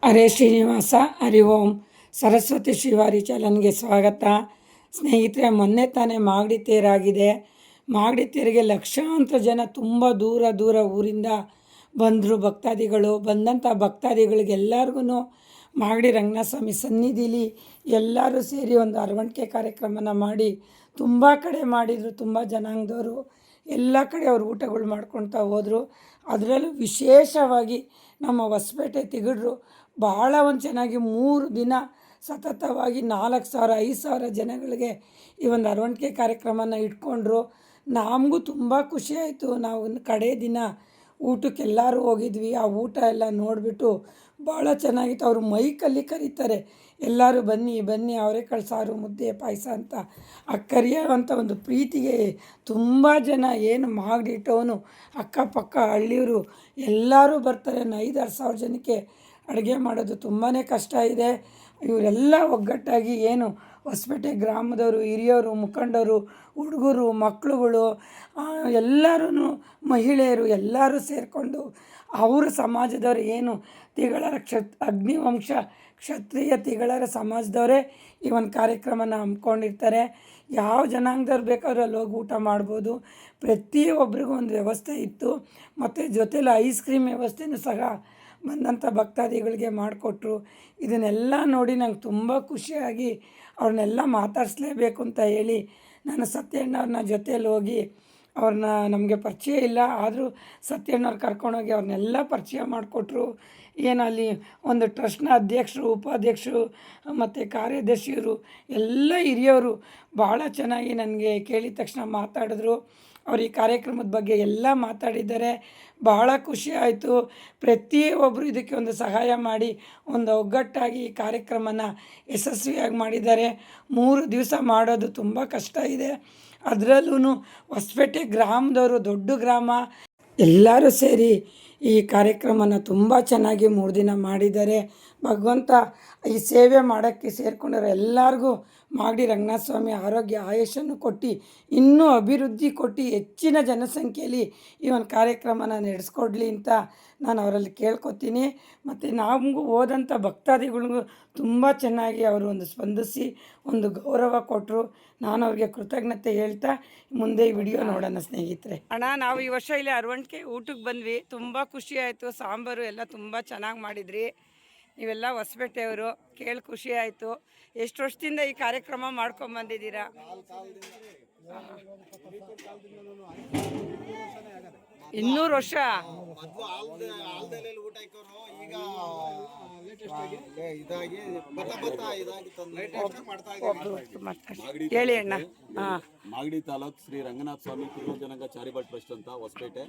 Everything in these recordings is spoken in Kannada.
ಹರೇ ಶ್ರೀನಿವಾಸ ಹರಿ ಓಂ. ಸರಸ್ವತಿ ಶ್ರೀವಾರಿ ಚಾನಲ್ಗೆ ಸ್ವಾಗತ. ಸ್ನೇಹಿತರೆ, ಮೊನ್ನೆ ತಾನೇ ಮಾಗಡಿ ತೇರಾಗಿದೆ. ಮಾಗಡಿ ತೇರಿಗೆ ಲಕ್ಷಾಂತರ ಜನ ತುಂಬ ದೂರ ದೂರ ಊರಿಂದ ಬಂದರು ಭಕ್ತಾದಿಗಳು. ಬಂದಂಥ ಭಕ್ತಾದಿಗಳಿಗೆಲ್ಲರಿಗೂ ಮಾಗಡಿ ರಂಗನಾಥ ಸ್ವಾಮಿ ಸನ್ನಿಧಿಲಿ ಎಲ್ಲರೂ ಸೇರಿ ಒಂದು ಅರವಣಿಕೆ ಕಾರ್ಯಕ್ರಮನ ಮಾಡಿ ತುಂಬ ಕಡೆ ಮಾಡಿದರು. ತುಂಬ ಜನಾಂಗದವರು ಎಲ್ಲ ಕಡೆ ಅವರು ಊಟಗಳು ಮಾಡ್ಕೊಳ್ತಾ ಹೋದರು. ಅದರಲ್ಲೂ ವಿಶೇಷವಾಗಿ ನಮ್ಮ ಹೊಸಪೇಟೆ ತಿಗಡರು ಭಾಳ ಒಂದು ಚೆನ್ನಾಗಿ 3 ದಿನ ಸತತವಾಗಿ 4,000 5,000 ಜನಗಳಿಗೆ ಈ ಒಂದು ಅರವಣಿಕೆ ಕಾರ್ಯಕ್ರಮನ ಇಟ್ಕೊಂಡ್ರು. ನಮಗೂ ತುಂಬ ಖುಷಿಯಾಯಿತು. ನಾವು ಕಡೆ ದಿನ ಊಟಕ್ಕೆಲ್ಲರೂ ಹೋಗಿದ್ವಿ. ಆ ಊಟ ಎಲ್ಲ ನೋಡಿಬಿಟ್ಟು ಭಾಳ ಚೆನ್ನಾಗಿತ್ತು. ಅವರು ಮೈಕಲ್ಲಿ ಕರೀತಾರೆ, ಎಲ್ಲರೂ ಬನ್ನಿ ಬನ್ನಿ, ಅವರೆಕಾಳು ಸಾರು, ಮುದ್ದೆ, ಪಾಯಸ ಅಂತ ಕರೆಯೋವಂಥ ಒಂದು ಪ್ರೀತಿಗೆ ತುಂಬ ಜನ ಏನು ಮಾಗಡಿ ಟೌನು ಅಕ್ಕಪಕ್ಕ ಹಳ್ಳಿಯವರು ಎಲ್ಲರೂ ಬರ್ತಾರೆ. 5,000 6,000 ಜನಕ್ಕೆ ಅಡುಗೆ ಮಾಡೋದು ತುಂಬಾ ಕಷ್ಟ ಇದೆ. ಇವರೆಲ್ಲ ಒಗ್ಗಟ್ಟಾಗಿ ಏನು ಹೊಸಪೇಟೆ ಗ್ರಾಮದವರು, ಹಿರಿಯವರು, ಮುಖಂಡರು, ಹುಡುಗರು, ಮಕ್ಕಳುಗಳು ಎಲ್ಲರೂ, ಮಹಿಳೆಯರು ಎಲ್ಲರೂ ಸೇರಿಕೊಂಡು ಅವರ ಸಮಾಜದವರು ಏನು ತಿಗಳರ ಅಗ್ನಿವಂಶ ಕ್ಷತ್ರಿಯ ತಿಗಳರ ಸಮಾಜದವರೇ ಈ ಒಂದು ಕಾರ್ಯಕ್ರಮನ ಹಮ್ಮಿಕೊಂಡಿರ್ತಾರೆ. ಯಾವ ಜನಾಂಗದವ್ರು ಬೇಕಾದ್ರೂ ಅಲ್ಲಿ ಹೋಗಿ ಊಟ ಮಾಡ್ಬೋದು. ಪ್ರತಿಯೊಬ್ಬರಿಗೂ ಒಂದು ವ್ಯವಸ್ಥೆ ಇತ್ತು. ಮತ್ತು ಜೊತೆಲಿ ಐಸ್ ಕ್ರೀಮ್ ವ್ಯವಸ್ಥೆಯೂ ಸಹ ಬಂದಂಥ ಭಕ್ತಾದಿಗಳಿಗೆ ಮಾಡಿಕೊಟ್ರು. ಇದನ್ನೆಲ್ಲ ನೋಡಿ ನಂಗೆ ತುಂಬ ಖುಷಿಯಾಗಿ ಅವ್ರನ್ನೆಲ್ಲ ಮಾತಾಡಿಸ್ಲೇಬೇಕು ಅಂತ ಹೇಳಿ ನಾನು ಸತ್ಯಣ್ಣವ್ರನ್ನ ಜೊತೆಯಲ್ಲಿ ಹೋಗಿ ಅವ್ರನ್ನ, ನಮಗೆ ಪರಿಚಯ ಇಲ್ಲ ಆದರೂ ಸತ್ಯಣ್ಣವ್ರು ಕರ್ಕೊಂಡೋಗಿ ಅವ್ರನ್ನೆಲ್ಲ ಪರಿಚಯ ಮಾಡಿಕೊಟ್ರು. ಏನು ಅಲ್ಲಿ ಒಂದು ಟ್ರಸ್ಟ್ನ ಅಧ್ಯಕ್ಷರು, ಉಪಾಧ್ಯಕ್ಷರು ಮತ್ತು ಕಾರ್ಯದರ್ಶಿಯರು ಎಲ್ಲ ಹಿರಿಯವರು ಭಾಳ ಚೆನ್ನಾಗಿ ನನಗೆ ಕೇಳಿದ ತಕ್ಷಣ ಮಾತಾಡಿದ್ರು. ಅವ್ರು ಈ ಕಾರ್ಯಕ್ರಮದ ಬಗ್ಗೆ ಎಲ್ಲ ಮಾತಾಡಿದ್ದಾರೆ. ಭಾಳ ಖುಷಿ ಆಯಿತು. ಪ್ರತಿಯೊಬ್ಬರು ಇದಕ್ಕೆ ಒಂದು ಸಹಾಯ ಮಾಡಿ ಒಂದು ಒಗ್ಗಟ್ಟಾಗಿ ಈ ಕಾರ್ಯಕ್ರಮನ ಯಶಸ್ವಿಯಾಗಿ ಮಾಡಿದ್ದಾರೆ. 3 ದಿವಸ ಮಾಡೋದು ತುಂಬ ಕಷ್ಟ ಇದೆ. ಅದರಲ್ಲೂ ಹೊಸಪೇಟೆ ಗ್ರಾಮದವರು, ದೊಡ್ಡ ಗ್ರಾಮ, ಎಲ್ಲರೂ ಸೇರಿ ಈ ಕಾರ್ಯಕ್ರಮನ ತುಂಬ ಚೆನ್ನಾಗಿ 3 ದಿನ ಮಾಡಿದ್ದಾರೆ. ಭಗವಂತ ಈ ಸೇವೆ ಮಾಡೋಕ್ಕೆ ಸೇರಿಕೊಂಡಿರೋ ಎಲ್ಲರಿಗೂ ಮಾಗಡಿ ರಂಗನಾಥ ಸ್ವಾಮಿ ಆರೋಗ್ಯ ಆಯುಷನ್ನು ಕೊಟ್ಟು ಇನ್ನೂ ಅಭಿವೃದ್ಧಿ ಕೊಟ್ಟು ಹೆಚ್ಚಿನ ಜನಸಂಖ್ಯೆಯಲ್ಲಿ ಈ ಒಂದು ಕಾರ್ಯಕ್ರಮನ ನಡೆಸ್ಕೊಡ್ಲಿ ಅಂತ ನಾನು ಅವರಲ್ಲಿ ಕೇಳ್ಕೊತೀನಿ. ಮತ್ತು ನಮಗೂ ಹೋದಂಥ ಭಕ್ತಾದಿಗಳಿಗೂ ತುಂಬ ಚೆನ್ನಾಗಿ ಅವರು ಒಂದು ಸ್ಪಂದಿಸಿ ಒಂದು ಗೌರವ ಕೊಟ್ಟರು. ನಾನು ಅವ್ರಿಗೆ ಕೃತಜ್ಞತೆ ಹೇಳ್ತಾ ಮುಂದೆ ಈ ವಿಡಿಯೋ ನೋಡೋಣ ಸ್ನೇಹಿತರೆ. ಅಣ್ಣ, ನಾವು ಈ ವರ್ಷ ಇಲ್ಲಿ ಅರವಣಿಕೆ ಊಟಕ್ಕೆ ಬಂದ್ವಿ. ತುಂಬ ಖುಷಿ ಆಯಿತು. ಸಾಂಬಾರು ಎಲ್ಲ ತುಂಬ ಚೆನ್ನಾಗಿ ಮಾಡಿದ್ರಿ. ನೀವೆಲ್ಲ ಹೊಸಪೇಟೆಯವರು, ಕೇಳಿ ಖುಷಿ ಆಯಿತು. ಎಷ್ಟು ವರ್ಷದಿಂದ ಈ ಕಾರ್ಯಕ್ರಮ ಮಾಡ್ಕೊಂಬಂದಿದ್ದೀರಾ? 200 ವರ್ಷ. ಹೇಳಿ ಅಣ್ಣ. ಮಾಗಡಿ ತಾಲೂಕ್ ಶ್ರೀ ರಂಗನಾಥ ಸ್ವಾಮಿ ತಿರುಳು ಜನಾಂಗ ಚಾರಿಟಬಲ್ ಟ್ರಸ್ಟ್ ಅಂತ ಹೊಸಪೇಟೆ.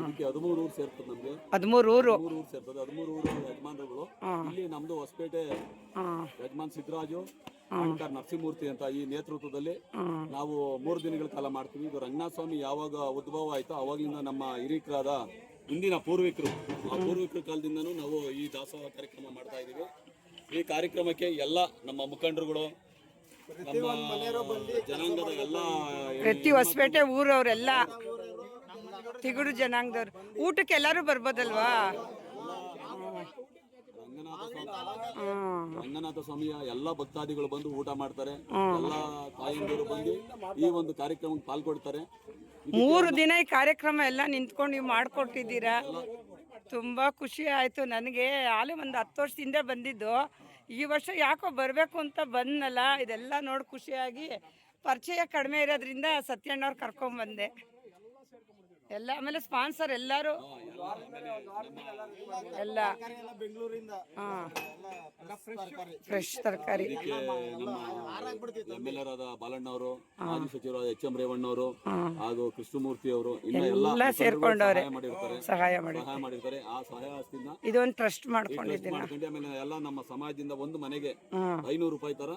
ಇದಕ್ಕೆ 13 ಊರು ಸೇರ್ತದೆ. ನಮ್ಗೆ 13 ಊರು ಸೇರ್ತದೆ. 13 ಊರು ಯಜಮಾನರುಗಳು. ಇಲ್ಲಿ ನಮ್ದು ಹೊಸಪೇಟೆ ಯಜಮಾನ್ ಸಿದ್ದರಾಜು, ನರಸಿಂಹಮೂರ್ತಿ ಅಂತ ಈ ನೇತೃತ್ವದಲ್ಲಿ ನಾವು 3 ದಿನಗಳ ಕಾಲ ಮಾಡ್ತೀವಿ. ಇದು ರಂಗನಾಥ ಸ್ವಾಮಿ ಯಾವಾಗ ಉದ್ಭವ ಆಯ್ತೋ ಅವಾಗಿಂದ ನಮ್ಮ ಹಿರಿಕರಾದ ಹಿಂದಿನ ಪೂರ್ವಿಕರು, ಆ ಪೂರ್ವಿಕರ ಕಾಲದಿಂದನೂ ನಾವು ಈ ದಾಸೋಹ ಕಾರ್ಯಕ್ರಮ ಮಾಡ್ತಾ ಇದ್ದೀವಿ. ಈ ಕಾರ್ಯಕ್ರಮಕ್ಕೆ ಎಲ್ಲ ನಮ್ಮ ಮುಖಂಡರುಗಳು, ನಮ್ಮ ಜನಾಂಗದ ಎಲ್ಲ ಪ್ರತಿ ಹೊಸಪೇಟೆ ಊರವರೆಲ್ಲ ತಿಗುಡು ಜನಾಂಗದವ್ರು ಊಟಕ್ಕೆ ಎಲ್ಲರೂ ಬರ್ಬೋದಲ್ವಾ? ರಂಗನಾಥ ಸ್ವಾಮಿಯ ಎಲ್ಲ ಭಕ್ತಾದಿಗಳು ಬಂದು ಊಟ ಮಾಡ್ತಾರೆ. ಎಲ್ಲ ತಾಯಂದಿರು ಬಂದು ಈ ಒಂದು ಕಾರ್ಯಕ್ರಮಕ್ಕೆ ಪಾಲ್ಗೊಳ್ತಾರೆ. 3 ದಿನ ಈ ಕಾರ್ಯಕ್ರಮ ಎಲ್ಲ ನಿಂತ್ಕೊಂಡು ನೀವು ಮಾಡಿಕೊಟ್ಟಿದ್ದೀರಾ. ತುಂಬ ಖುಷಿ ಆಯಿತು ನನಗೆ. ಆಲೇ ಒಂದು 10 ವರ್ಷದಿಂದ ಬಂದಿದ್ದು. ಈ ವರ್ಷ ಯಾಕೋ ಬರಬೇಕು ಅಂತ ಬಂದನಲ್ಲ, ಇದೆಲ್ಲ ನೋಡಿ ಖುಷಿಯಾಗಿ ಪರಿಚಯ ಕಡಿಮೆ ಇರೋದ್ರಿಂದ ಸತ್ಯಣ್ಣವ್ರು ಕರ್ಕೊಂಬಂದೆ ಎಲ್ಲ. ಆಮೇಲೆ ಸ್ಪಾನ್ಸರ್ ಎಲ್ಲರೂ ಎಲ್ಲ ಫ್ರೆಶ್ ತರಕಾರಿ. MLA ರಾದ ಬಾಲಣ್ಣವರು, ಮಾಜಿ ಸಚಿವರಾದ HM ರೇವಣ್ಣವರು ಹಾಗೂ ಕೃಷ್ಣಮೂರ್ತಿ ಅವರು ಎಲ್ಲ ಸೇರ್ಕೊಂಡವ್ರೆ, ಸಹಾಯ ಮಾಡಿರ್ತಾರೆ. ಆ ಸಹಾಯ ಹಸ್ತಿಂದ ಇದೊಂದು ಟ್ರಸ್ಟ್ ಮಾಡ್ಕೊಂಡಿದ್ದೀನಿ. ಆಮೇಲೆ ಎಲ್ಲ ನಮ್ಮ ಸಮಾಜದಿಂದ ಒಂದು ಮನೆಗೆ 500 ರೂಪಾಯಿ ತರ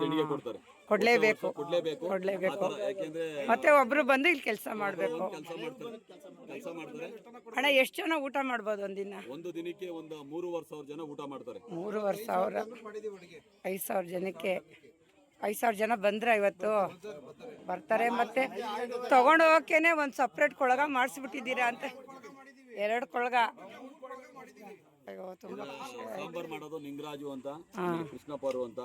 ದೇಣಿಗೆ ಕೊಡ್ತಾರೆ. ಕೊಡ್ಲೇಬೇಕು. ಯಾಕೆಂದ್ರೆ ಮತ್ತೆ ಒಬ್ರು ಬಂದು ಇಲ್ಲಿ ಕೆಲಸ ಮಾಡಬೇಕು. ಕೆಲಸ ಮಾಡ್ತಾರೆ. ಅಣ್ಣ, ಎಷ್ಟು ಜನ ಊಟ ಮಾಡ್ಬೋದು ಒಂದಿನ? ಒಂದು ದಿನಕ್ಕೆ ಒಂದು 3,500 ಜನ ಊಟ ಮಾಡ್ತಾರೆ. 3,500 5,000 ಜನಕ್ಕೆ 5,000 ಜನ ಬಂದ್ರೆ ಇವತ್ತು ಬರ್ತಾರೆ. ಮತ್ತೆ ತಗೊಂಡು ಹೋಗೋಕ್ಕೇನೆ ಒಂದು ಸಪ್ರೇಟ್ ಕೊಳಗ ಮಾಡಿಸ್ಬಿಟ್ಟಿದ್ದೀರಾ ಅಂತ. 2 ಕೊಳಗ ಅಯ್ಯೋ ತುಂಬ ಸಾಂಬಾರ್ ಮಾಡೋದು ನಿಂಗರಾಜು ಅಂತ, ಕೃಷ್ಣಪ್ಪರು ಅಂತ.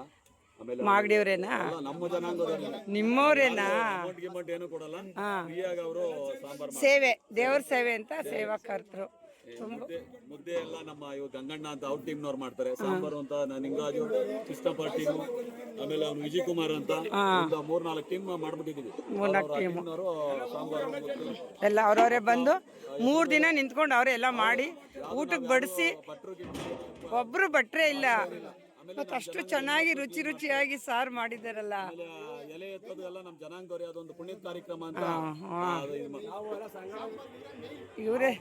ಆಮೇಲೆ ಮಾಗಡಿಯವ್ರೇನಾ? ಎಲ್ಲ ನಮ್ಮ ಜನಾಂಗದವ್ರು. ನಿಮ್ಮವ್ರೇನಾ? ಅಮೌಂಟ್ ಗಿಮೌಂಟ್ ಏನು ಕೊಡಲ್ಲ, ಫ್ರೀಯಾಗಿ ಅವರು ಸಾಂಬಾರ್ ಸೇವೆ, ದೇವ್ರ ಸೇವೆ ಅಂತ ಸೇವಾಕರ್ತರು. ಮುದ್ದೆ ಎಲ್ಲ ನಮ್ಮ ಇವಾಗ ಗಂಗಣ್ಣ ಅಂತ ಅವ್ರ ಟೀಮ್ನವ್ರು ಮಾಡ್ತಾರೆ. ಸಾಂಬಾರು ಅಂತ ನಿಂಗರಾಜು, ಕೃಷ್ಣಪ್ಪ ಟೀಮು, ಆಮೇಲೆ ಅವ್ನು ವಿಜಯ್ ಕುಮಾರ್ ಅಂತ 3-4 ಟೀಮ್ ಮಾಡ್ಬಿಟ್ಟಿದೀವಿ. 3-4 ಟೀಮ್ ಸಾಂಬಾರು ಎಲ್ಲ ಅವ್ರವರೇ ಬಂದು 3 ದಿನ ನಿಂತ್ಕೊಂಡು ಅವರೆಲ್ಲ ಮಾಡಿ ಊಟಕ್ಕೆ ಬಡಿಸಿ, ಒಬ್ರು ಭಟ್ರೇ ಇಲ್ಲ. ಮತ್ತು ಅಷ್ಟು ಚೆನ್ನಾಗಿ ರುಚಿಯಾಗಿ ಸಾರು ಮಾಡಿದಾರಲ್ಲ. ಎಲೆ ಎತ್ತೋದು ಎಲ್ಲ ನಮ್ಮ ಜನಾಂಗದವ್ರೆ, ಅದೊಂದು ಪುಣ್ಯದ ಕಾರ್ಯಕ್ರಮ ಅಂತ. ಇವರೇ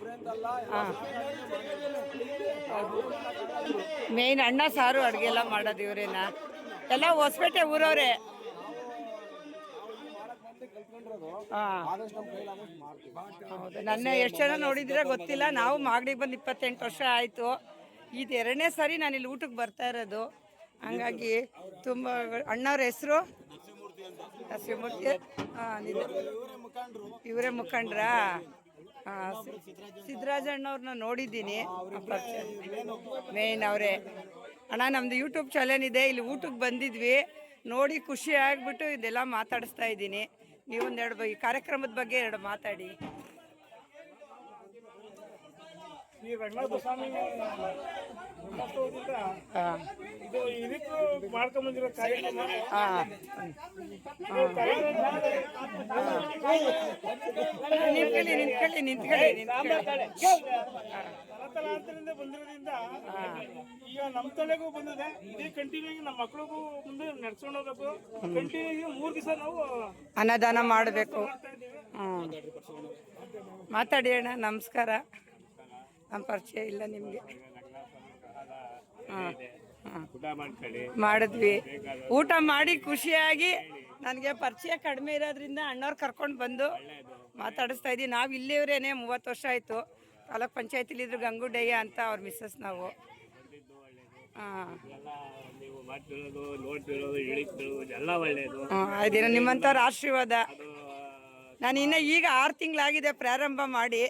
ಮೇನ್ ಅಣ್ಣ ಸಾರು ಅಡುಗೆ ಎಲ್ಲ ಮಾಡೋದು ಇವರೇನಾ? ಎಲ್ಲ ಹೊಸಪೇಟೆ ಊರವ್ರೆ. ಹೌದು, ನನ್ನ ಎಷ್ಟು ಜನ ನೋಡಿದ್ರೆ ಗೊತ್ತಿಲ್ಲ. ನಾವು ಮಾಗಡಿಗೆ ಬಂದು 28 ವರ್ಷ ಆಯಿತು. ಇದು 2ನೇ ಸಾರಿ ನಾನು ಇಲ್ಲಿ ಊಟಕ್ಕೆ ಬರ್ತಾ ಇರೋದು. ಹಂಗಾಗಿ ತುಂಬ ಅಣ್ಣವ್ರ ಹೆಸರು ನರಸಿಂಹಮೂರ್ತಿ. ಇವರೇ ಮುಖಂಡ್ರಾ? ಸಿದ್ದರಾಜಣ್ಣವ್ರನ್ನ ನೋಡಿದ್ದೀನಿ, ಮೇನ್ ಅವರೇ. ಅಣ್ಣ ನಮ್ಮದು ಯೂಟ್ಯೂಬ್ ಚಾನಲ್ ಇದೆ, ಇಲ್ಲಿ ಊಟಕ್ಕೆ ಬಂದಿದ್ವಿ, ನೋಡಿ ಖುಷಿ ಆಗಿಬಿಟ್ಟು ಇದೆಲ್ಲ ಮಾತಾಡಿಸ್ತಾ ಇದ್ದೀನಿ. ನೀವೊಂದೆರಡು ಈ ಕಾರ್ಯಕ್ರಮದ ಬಗ್ಗೆ 2 ಮಾತಾಡಿ. ಈ ರಂಗನಾಥ ಸ್ವಾಮಿ ಇದು ಇದಕ್ಕೂ ಮಾಡ್ಕೊಂಬಂದಿರೋ ಕಾರ್ಯಕ್ರಮ. ತಲಾಂತರದಿಂದ ಬಂದಿರೋದ್ರಿಂದ ಈಗ ನಮ್ಮ ತಲೆಗೂ ಬಂದಿದೆ. ಇದೇ ಕಂಟಿನ್ಯೂ ನಮ್ಮ ಮಕ್ಕಳಿಗೂ ಮುಂದೆ ನಡ್ಸ್ಕೊಂಡು ಹೋಗ್ಬೇಕು. ಕಂಟಿನ್ಯೂ 3 ದಿವಸ ನಾವು ಅನ್ನದಾನ ಮಾಡಬೇಕು. ಮಾತಾಡಿ ಅಣ್ಣ. ನಮಸ್ಕಾರ. ನಮ್ಮ ಪರಿಚಯ ಇಲ್ಲ ನಿಮಗೆ. ಮಾಡಿದ್ವಿ, ಊಟ ಮಾಡಿ ಖುಷಿಯಾಗಿ. ನನಗೆ ಪರಿಚಯ ಕಡಿಮೆ ಇರೋದ್ರಿಂದ ಅಣ್ಣವ್ರು ಕರ್ಕೊಂಡು ಬಂದು ಮಾತಾಡಿಸ್ತಾ ಇದ್ದೀವಿ. ನಾವು ಇಲ್ಲಿಯವರೇನೆ 30 ವರ್ಷ ಆಯಿತು. ತಾಲೂಕ್ ಪಂಚಾಯತಿಲಿದ್ರು ಗಂಗುಡಯ್ಯ ಅಂತ ಅವ್ರ ಮಿಸ್ಸಸ್ ನಾವು. ಅದೇನೋ ನಿಮ್ಮಂಥವ್ರ ಆಶೀರ್ವಾದ. ನಾನು ಇನ್ನು ಈಗ 6 ತಿಂಗಳಾಗಿದೆ ಪ್ರಾರಂಭ ಮಾಡಿ.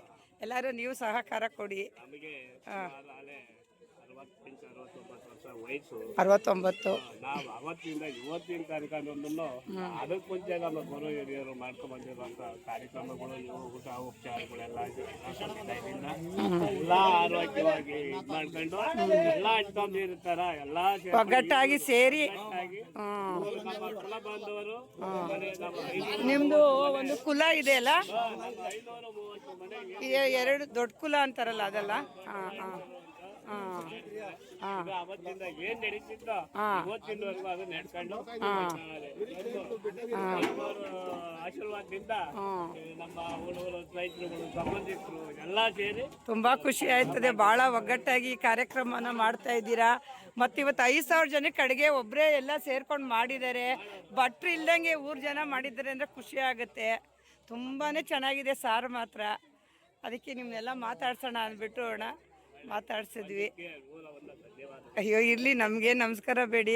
ಎಲ್ಲರೂ ನೀವು ಸಹಕಾರ ಕೊಡಿ. 69 ನಾವು ಅವತ್ತಿಂದ ಇವತ್ತಿನ ತನಕ ಅದಕ್ಕೆ ಮುಂಚೆ ನಮ್ಮ ಗುರು ಹಿರಿಯರು ಮಾಡ್ಕೊಂಡು ಬಂದಿರುವಂಥ ಕಾರ್ಯಕ್ರಮಗಳು, ಊಟ ಉಪಚಾರಗಳೆಲ್ಲ ಎಲ್ಲ ಆರೋಗ್ಯವಾಗಿ ಇದು ಮಾಡ್ಕೊಂಡು ಎಲ್ಲ ಹಂಚ್ಕೊಂಡಿರ್ತಾರ. ಎಲ್ಲ ಒಗ್ಗಟ್ಟಾಗಿ ಸೇರಿ ಕುಲ ಬಾಂಧವರು. ನಿಮ್ದು ಒಂದು ಕುಲ ಇದೆ ಅಲ್ಲ, 530 ಮನೆಗೆ 2 ದೊಡ್ಡ ಕುಲ ಅಂತಾರಲ್ಲ ಅದಲ್ಲ? ಅವತ್ತಿಂದ ಏನ್ ನಡೀತಿದ್ದೋ ಇವತ್ತಿನವರೆಗೂ ಅದು ನಡ್ಕೊಂಡು ಆಶೀರ್ವಾದದಿಂದ ನಮ್ಮ ಹುಡುಗರು, ರೈತರುಗಳು, ಸಂಬಂಧಿಕರು ಎಲ್ಲ ಸೇರಿ ತುಂಬಾ ಖುಷಿ ಆಯ್ತದೆ. ಬಹಳ ಒಗ್ಗಟ್ಟಾಗಿ ಈ ಕಾರ್ಯಕ್ರಮನ ಮಾಡ್ತಾ ಇದ್ದೀರಾ. ಮತ್ತಿವತ್ತು 5,000 ಜನಕ್ಕೆ ಅಡುಗೆ ಒಬ್ಬರೇ ಎಲ್ಲ ಸೇರ್ಕೊಂಡು ಮಾಡಿದ್ದಾರೆ. ಭಟ್ರು ಇಲ್ದಂಗೆ ಊರು ಜನ ಮಾಡಿದ್ದಾರೆ ಅಂದರೆ ಖುಷಿ ಆಗುತ್ತೆ. ತುಂಬಾ ಚೆನ್ನಾಗಿದೆ ಸಾರು ಮಾತ್ರ. ಅದಕ್ಕೆ ನಿಮ್ಮನ್ನೆಲ್ಲ ಮಾತಾಡ್ಸೋಣ ಅಂದ್ಬಿಟ್ಟು ಅಣ್ಣ ಮಾತಾಡ್ಸಿದ್ವಿ. ಅಯ್ಯೋ ಇರಲಿ, ನಮಗೆ ನಮಸ್ಕಾರ ಬೇಡಿ.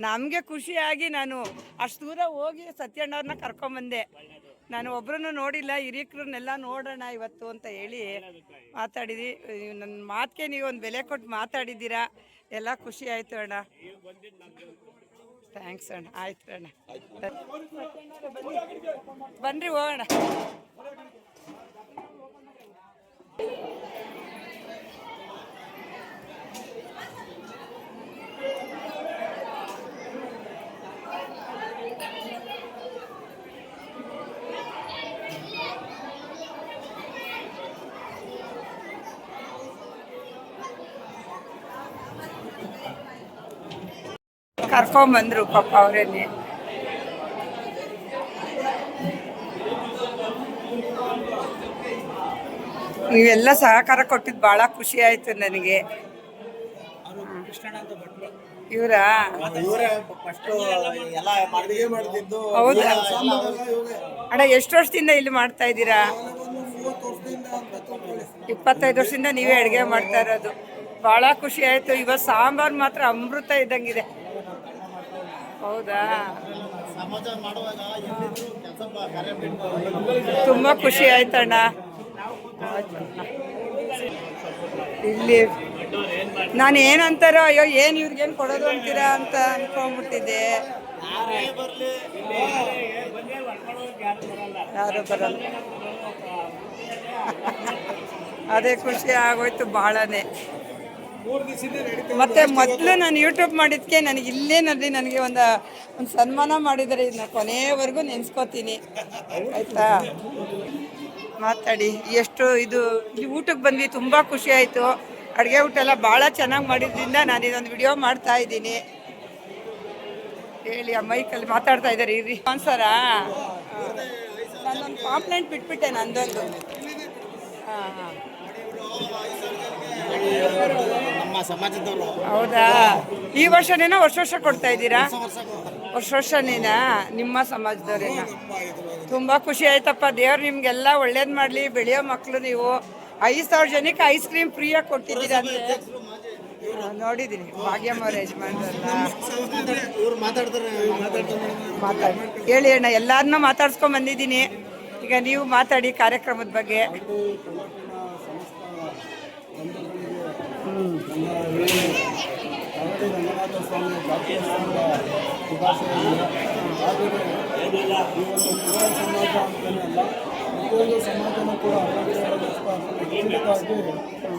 ನಮಗೆ ಖುಷಿಯಾಗಿ ನಾನು ಅಷ್ಟು ದೂರ ಹೋಗಿ ಸತ್ಯಣ್ಣವ್ರನ್ನ ಕರ್ಕೊಂಬಂದೆ. ನಾನು ಒಬ್ಬರನ್ನು ನೋಡಿಲ್ಲ, ಹಿರಿಯರನ್ನೆಲ್ಲ ನೋಡೋಣ ಇವತ್ತು ಅಂತ ಹೇಳಿ ಮಾತಾಡಿದ್ವಿ. ನನ್ನ ಮಾತಿಗೆ ನೀವು ಒಂದು ಬೆಲೆ ಕೊಟ್ಟು ಮಾತಾಡಿದ್ದೀರಾ. ಎಲ್ಲ ಖುಷಿ ಆಯಿತು ಅಣ್ಣ. ಥ್ಯಾಂಕ್ಸ್ ಅಣ್ಣ. ಆಯ್ತು ಅಣ್ಣ, ಬನ್ನಿರಿ ಹೋಗೋಣ. ಕರ್ಕೊಂಬಂದ್ರು ಪಾಪ ಅವರೇನೆ. ನೀವೆಲ್ಲ ಸಹಕಾರ ಕೊಟ್ಟಿದ್ದು ಭಾಳ ಖುಷಿ ಆಯಿತು ನನಗೆ. ಇವರಾ? ಹೌದಾ ಅಣ್ಣ, ಎಷ್ಟು ವರ್ಷದಿಂದ ಇಲ್ಲಿ ಮಾಡ್ತಾ ಇದ್ದೀರಾ? 25 ವರ್ಷದಿಂದ ನೀವೇ ಅಡುಗೆ ಮಾಡ್ತಾ ಇರೋದು. ಭಾಳ ಖುಷಿ ಆಯಿತು. ಇವತ್ತು ಸಾಂಬಾರು ಮಾತ್ರ ಅಮೃತ ಇದ್ದಂಗಿದೆ. ಹೌದಾ? ತುಂಬ ಖುಷಿ ಆಯ್ತಣ್ಣ. ಇಲ್ಲಿ ನಾನು ಏನಂತಾರೋ ಅಯ್ಯೋ ಏನು ಇವ್ರಿಗೇನು ಕೊಡೋದು ಅಂತೀರಾ ಅಂತ ಅಂದ್ಕೊಂಡ್ಬಿಟ್ಟಿದ್ದೆ. ಯಾರು ಬರಲ್ಲ. ಅದೇ ಖುಷಿ ಆಗೋಯ್ತು ಭಾಳನೇ. ಮತ್ತು ಮೊದಲು ನಾನು ಯೂಟ್ಯೂಬ್ ಮಾಡಿದ್ದಕ್ಕೆ ನನಗೆ ಇಲ್ಲೇನಲ್ಲಿ ನನಗೆ ಒಂದು ಸನ್ಮಾನ ಮಾಡಿದ್ದಾರೆ. ಇದನ್ನ ಕೊನೆಯವರೆಗೂ ನೆನೆಸ್ಕೋತೀನಿ ಆಯಿತಾ. ಮಾತಾಡಿ. ಎಷ್ಟು ಇದು ಇಲ್ಲಿ ಊಟಕ್ಕೆ ಬಂದ್ವಿ, ತುಂಬ ಖುಷಿ ಆಯಿತು. ಅಡುಗೆ ಊಟ ಎಲ್ಲ ಭಾಳ ಚೆನ್ನಾಗಿ ಮಾಡಿದ್ರಿಂದ ನಾನು ಇದೊಂದು ವಿಡಿಯೋ ಮಾಡ್ತಾ ಇದ್ದೀನಿ. ಹೇಳಿ, ಆ ಮೈಕಲ್ಲಿ ಮಾತಾಡ್ತಾ ಇದ್ದಾರೆ ಇರ್ರಿ. ಸ್ಪಾನ್ಸರಾ? ನಾನೊಂದು ಕಾಂಪ್ಲೇಂಟ್ ಬಿಟ್ಬಿಟ್ಟೆ ನಂದೊಂದು. ಹಾಂ ಹಾಂ, ನಮ್ಮ ಸಮಾಜದವರು. ಹೌದಾ? ಈ ವರ್ಷನೇನೋ ವರ್ಷ ಕೊಡ್ತಾ ಇದ್ದೀರಾ? ವರ್ಷನೇನಾ? ನಿಮ್ಮ ಸಮಾಜದವ್ರೇನಾ? ತುಂಬ ಖುಷಿ ಆಯ್ತಪ್ಪ. ದೇವ್ರು ನಿಮಗೆಲ್ಲ ಒಳ್ಳೇದು ಮಾಡಲಿ. ಬೆಳೆಯೋ ಮಕ್ಕಳು ನೀವು. 5,000 ಜನಕ್ಕೆ ಐಸ್ ಕ್ರೀಮ್ ಫ್ರೀಯಾಗಿ ಕೊಟ್ಟಿದ್ದೀರಾ ಅಂದರೆ ನೋಡಿದ್ದೀನಿ. ಭಾಗ್ಯಮ್ಮ ಅವ್ರ ಯಜಮಾನ್ರಲ್ಲ. ಮಾತಾಡಿ ಹೇಳಿ ಅಣ್ಣ. ಎಲ್ಲರನ್ನೂ ಮಾತಾಡ್ಸ್ಕೊಂಡ್ ಬಂದಿದ್ದೀನಿ. ಈಗ ನೀವು ಮಾತಾಡಿ ಕಾರ್ಯಕ್ರಮದ ಬಗ್ಗೆ. ರಂಗನಾಥ ಸ್ವಾಮಿ ಜಾತ್ರೋತ್ಸವದ ಶುಭಾಶಯಗಳು. ಹಾಗೆಯೇ ಈ ಒಂದು ತಿರುಗಾರ ಸಮಾಜ ಅಂತಲೇ ಅಲ್ಲ, ಪ್ರತಿಯೊಂದು ಸಮಾಜನೂ ಕೂಡ ಹೆಚ್ಚಿನದಾಗಿ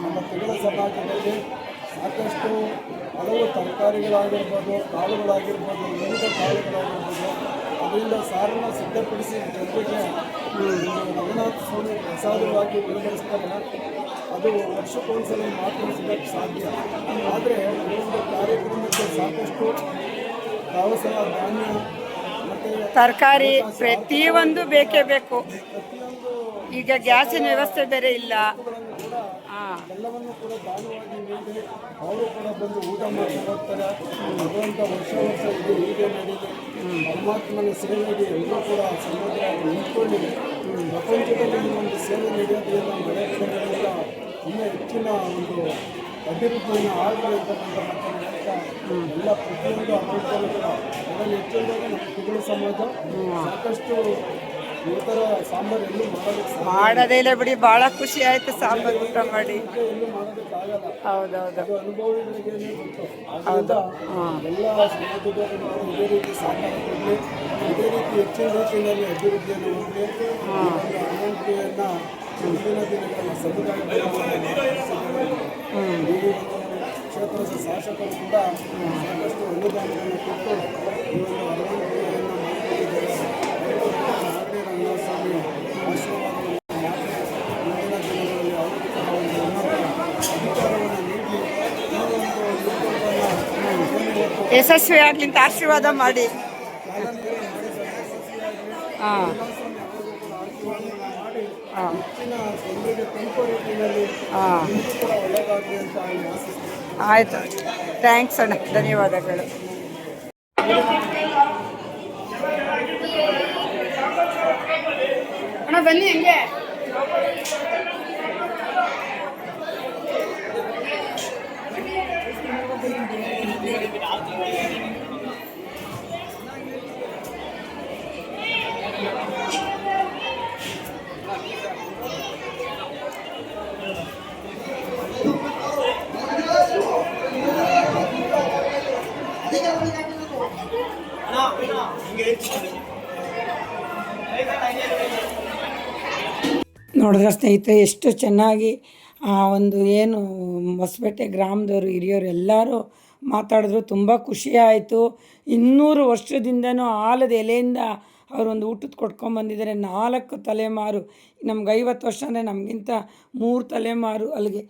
ನಮ್ಮ ತಿರುಗಾರ ಸಮಾಜದಲ್ಲಿ ಸಾಕಷ್ಟು ಹಲವು ತರಕಾರಿಗಳಾಗಿರ್ಬೋದು, ಕಾಳುಗಳಾಗಿರ್ಬೋದು, ವಿವಿಧ ಕಾಳುಗಳಾಗಿರ್ಬೋದು, ಅದರಿಂದ ಸಾರನ್ನು ಸಿದ್ಧಪಡಿಸಿ ಜನರಿಗೆ ರಂಗನಾಥ ಸ್ವಾಮಿ ಪ್ರಸಾದವಾಗಿ ವಿತರಿಸ್ತಾರೆ. ಅದು ವರ್ಷಕ್ಕೊಂದ್ಸಲ ಮಾತ್ರ ಸಿಗೋಕ್ಕೆ ಸಾಧ್ಯ. ಆದರೆ ಈ ಒಂದು ಕಾರ್ಯಕ್ರಮಕ್ಕೆ ಸಾಕಷ್ಟು ದವಸ ಧಾನ್ಯ ಮತ್ತು ತರಕಾರಿ ಪ್ರತಿಯೊಂದು ಬೇಕೇ ಬೇಕು. ಪ್ರತಿಯೊಂದು ಈಗ ಗ್ಯಾಸಿನ ವ್ಯವಸ್ಥೆ ಬೇರೆ ಇಲ್ಲ. ಎಲ್ಲವನ್ನು ಕೂಡ ದಾನವಾಗಿ ನೀಡಿ ಅವರು ಕೂಡ ಬಂದು ಊಟ ಮಾಡಿ ಹೋಗ್ತಾರೆ. ಭಗವಂತ ವರ್ಷ ಇದು ಹೀಗೆ ನಡೀಲಿ. ಪರಮಾತ್ಮನ ಸೇವೆಗೆ ಎಲ್ಲರೂ ಕೂಡ ಸಮಾಜವಾಗಿ ನಿಂತ್ಕೊಳ್ಳಿ. ಪ್ರಪಂಚದಲ್ಲಿ ಈ ಒಂದು ಸೇವೆ ನಡೆಯೋದ್ರಿಂದ ಮಳೆ ಬೆಳೆಗಳಿಂದ ಇನ್ನೂ ಹೆಚ್ಚಿನ ಒಂದು ಅಭಿವೃದ್ಧಿಯನ್ನು ಆಗಲಿ ಅಂತಕ್ಕಂಥ ಮಾತನ್ನು ಹೇಳ್ತಾ ಎಲ್ಲ ಪ್ರತಿಯೊಂದು ಅಭಿವೃದ್ಧಿಯಲ್ಲೂ ಕೂಡ ಅದನ್ನು ಹೆಚ್ಚಿನದಾಗಿ ನಮ್ಮ ತಿರುಳು ಸಮಾಜ ಸಾಕಷ್ಟು ಈ ಥರ ಸಾಂಬಾರು ಎಲ್ಲೂ ಮಾಡೋದೇ ಇಲ್ಲ ಬಿಡಿ. ಭಾಳ ಖುಷಿ ಆಯಿತು ಸಾಂಬಾರು ಊಟ ಮಾಡಿ. ಎಲ್ಲೂ ಮಾಡೋದಕ್ಕಾಗಲ್ಲ. ಹೌದೌದು, ಅದು ಅನುಭವಿಗಳಿಗೆ ಗೊತ್ತು. ಆದ್ದರಿಂದ ಎಲ್ಲ ಸಮಾಜದವರು ನಾವು ಇದೇ ರೀತಿ ಸಹಕಾರ ಕೊಡಲಿ, ಇದೇ ರೀತಿ ಹೆಚ್ಚಿನ ರೀತಿಯಲ್ಲಿ ಅಭಿವೃದ್ಧಿಯನ್ನು ಹೊಂದಲಿ. ಅಭಿವೃದ್ಧಿಯನ್ನು ಮುಂದಿನ ದಿನಗಳಲ್ಲಿ ಸಮುದಾಯದ ಈ ಕ್ಷೇತ್ರದ ಶಾಸಕರು ಕೂಡ ಸಾಕಷ್ಟು ಅನುದಾನವನ್ನು ಕೊಟ್ಟು ಈ ಒಂದು ಅಭಿವೃದ್ಧಿಯನ್ನು ಮಾಡಿಕೊಂಡಿದ್ದಾರೆ. ನಾಗಡಿ ರಂಗಸ್ವಾಮಿ ಆಶೀರ್ವಾದವನ್ನು ಮಾಡಿ ಮುಂದಿನ ದಿನಗಳಲ್ಲಿ ಅವರಿಗೆ ಕೂಡ ಒಂದು ಉನ್ನತ ಅಧಿಕಾರವನ್ನು ನೀಡಲಿ. ಈ ಒಂದು ಯುದ್ಧವನ್ನು ಯಶಸ್ವಿ ಆಗಲಿ ಅಂತ ಆಶೀರ್ವಾದ ಮಾಡಿ. ಹಾಂ ಹಾಂ ಹೆಚ್ಚಿನ ಜನರಿಗೆ ತಲುಪೋ ರೀತಿಯಲ್ಲಿ ಹಾಂ ಕೂಡ ಒಳ್ಳೆಯದಾಗಲಿ ಅಂತ ಆಶಿಸ್ತೀನಿ. ಆಯಿತು. ಥ್ಯಾಂಕ್ಸ್ ಅಣ್ಣ, ಧನ್ಯವಾದಗಳು. ಅಣ್ಣ ಬನ್ನಿ ಹಂಗೆ. ನೋಡಿದ್ರೆ ಸ್ನೇಹಿತರೆ, ಎಷ್ಟು ಚೆನ್ನಾಗಿ ಆ ಒಂದು ಏನು ಹೊಸಪೇಟೆ ಗ್ರಾಮದವರು ಹಿರಿಯರು ಎಲ್ಲರೂ ಮಾತಾಡಿದ್ರು. ತುಂಬ ಖುಷಿ ಆಯಿತು. 200 ವರ್ಷದಿಂದನೂ ಆಲದ ಎಲೆಯಿಂದ ಅವರೊಂದು ಊಟದ ಕೊಟ್ಕೊಂಬಂದಿದ್ದಾರೆ. 4 ತಲೆಮಾರು. ನಮ್ಗೆ 50 ವರ್ಷ ಅಂದರೆ ನಮಗಿಂತ 3 ತಲೆಮಾರು, ಅಲ್ಲಿಗೆ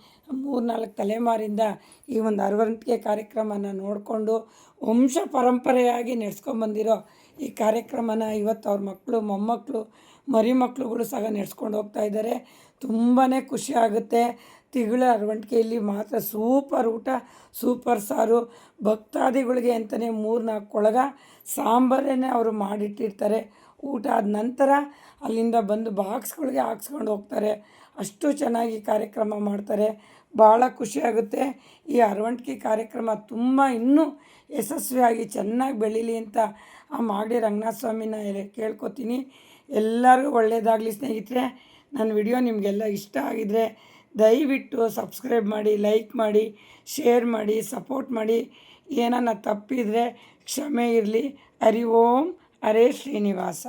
3-4 ತಲೆಮಾರಿಂದ ಈ ಒಂದು ಅರವಣಿಕೆ ಕಾರ್ಯಕ್ರಮನ ನೋಡಿಕೊಂಡು ವಂಶ ಪರಂಪರೆಯಾಗಿ ನಡೆಸ್ಕೊಂಬಂದಿರೋ ಈ ಕಾರ್ಯಕ್ರಮನ ಇವತ್ತು ಅವ್ರ ಮಕ್ಕಳು, ಮೊಮ್ಮಕ್ಕಳು, ಮರಿಮಕ್ಳುಗಳು ಸಹ ನಡೆಸ್ಕೊಂಡು ಹೋಗ್ತಾ ಇದ್ದಾರೆ. ತುಂಬಾ ಖುಷಿ ಆಗುತ್ತೆ. ತಿಂಗಳ ಅರವಣಿಕೆಯಲ್ಲಿ ಮಾತ್ರ ಸೂಪರ್ ಊಟ, ಸೂಪರ್ ಸಾರು. ಭಕ್ತಾದಿಗಳಿಗೆ ಅಂತಲೇ 3-4 ಕೊಳಗ ಸಾಂಬಾರನ್ನೇ ಅವರು ಮಾಡಿಟ್ಟಿರ್ತಾರೆ. ಊಟ ಆದ ನಂತರ ಅಲ್ಲಿಂದ ಬಂದು ಬಾಕ್ಸ್ಗಳಿಗೆ ಹಾಕ್ಸ್ಕೊಂಡು ಹೋಗ್ತಾರೆ. ಅಷ್ಟು ಚೆನ್ನಾಗಿ ಕಾರ್ಯಕ್ರಮ ಮಾಡ್ತಾರೆ. ಭಾಳ ಖುಷಿಯಾಗುತ್ತೆ. ಈ ಅರವಣಿಕೆ ಕಾರ್ಯಕ್ರಮ ತುಂಬ ಇನ್ನೂ ಯಶಸ್ವಿಯಾಗಿ ಚೆನ್ನಾಗಿ ಬೆಳೀಲಿ ಅಂತ ಆ ಮಾಗಡಿ ರಂಗನಾಥ ಸ್ವಾಮಿನ ಕೇಳ್ಕೊತೀನಿ. ಎಲ್ಲರಿಗೂ ಒಳ್ಳೆಯದಾಗಲಿ ಸ್ನೇಹಿತರೆ. ನನ್ನ ವಿಡಿಯೋ ನಿಮಗೆಲ್ಲ ಇಷ್ಟ ಆಗಿದರೆ ದಯವಿಟ್ಟು ಸಬ್ಸ್ಕ್ರೈಬ್ ಮಾಡಿ, ಲೈಕ್ ಮಾಡಿ, ಶೇರ್ ಮಾಡಿ, ಸಪೋರ್ಟ್ ಮಾಡಿ. ಏನನ್ನ ತಪ್ಪಿದರೆ ಕ್ಷಮೆ ಇರಲಿ. ಹರಿ ಓಂ ಹರೇ ಶ್ರೀನಿವಾಸ.